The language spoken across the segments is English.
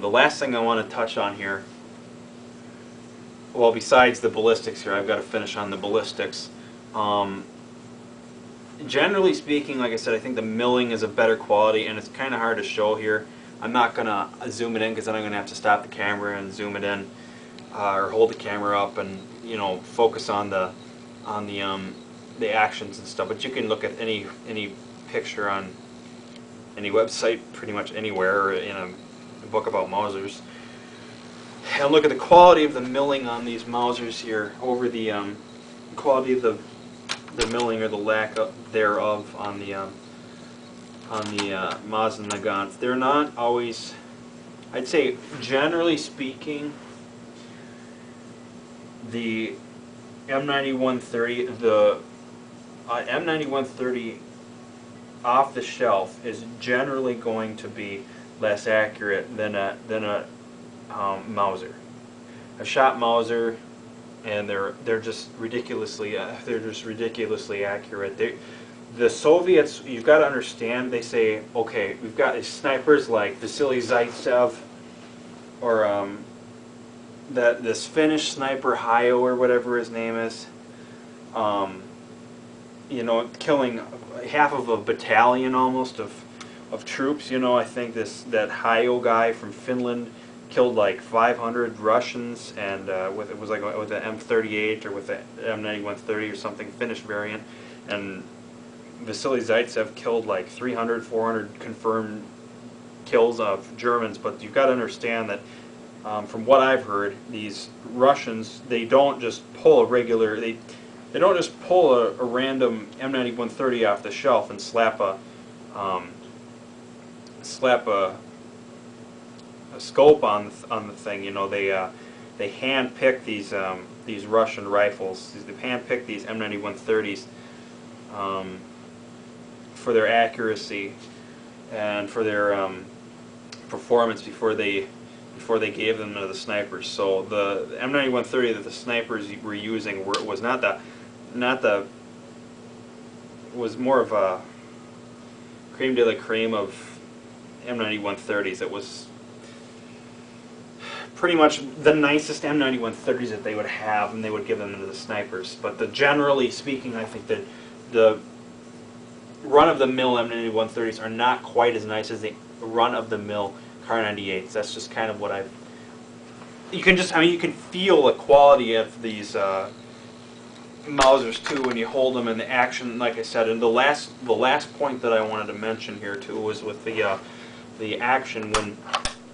The last thing I want to touch on here, well, besides the ballistics here, I've got to finish on the ballistics. Generally speaking, like I said, I think the milling is a better quality, and it's kind of hard to show here. I'm not going to zoom it in because then I'm going to have to stop the camera and zoom it in, or hold the camera up and, you know, focus on the actions and stuff. But you can look at any picture on any website, pretty much anywhere, or in a book about Mausers, and look at the quality of the milling on these Mausers here over the quality of the milling or the lack thereof on the Mosin Nagant. They're not always, I'd say, generally speaking, the M9130, the M9130 off the shelf is generally going to be less accurate than a Mauser. I've shot Mauser, and they're just ridiculously accurate. The Soviets, you've got to understand, they say, okay, we've got these snipers like Vasily Zaitsev, or this Finnish sniper Hayo, or whatever his name is, you know, killing half of a battalion almost of troops. You know, I think that Hayo guy from Finland killed like 500 Russians, and with an M38 or with the M9130 or something, Finnish variant, and Vasily Zaitsev killed like 300, 400 confirmed kills of Germans. But you've got to understand that from what I've heard, these Russians, they don't just pull a regular, they don't just pull a random M9130 off the shelf and slap a scope on the thing. You know, they hand pick these Russian rifles. They hand pick these M9130s for their accuracy and for their performance before they gave them to the snipers. So the M9130 that the snipers were using was was more of a creme de la creme of M9130s. It was pretty much the nicest M9130s that they would have, and they would give them to the snipers. But generally speaking, I think that the run-of-the-mill M9130s are not quite as nice as the run-of-the-mill Kar 98s. That's just kind of what I've... You can just, I mean, you can feel the quality of these Mausers too when you hold them in the action, like I said. And the last point that I wanted to mention here too was with the action. When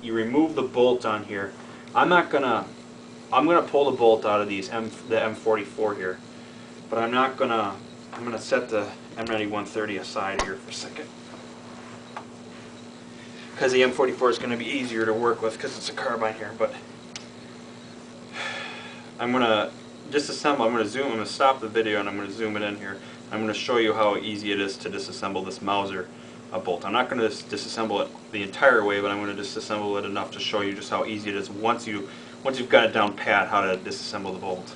you remove the bolt on here, I'm gonna pull the bolt out of the M44 here, but I'm gonna set the M9130 aside here for a second, because the M44 is going to be easier to work with because it's a carbine here. But I'm going to disassemble. I'm going to stop the video and I'm going to zoom it in here. I'm going to show you how easy it is to disassemble this Mauser bolt. I'm not going to disassemble it the entire way, but I'm going to disassemble it enough to show you just how easy it is once you've got it down pat how to disassemble the bolt.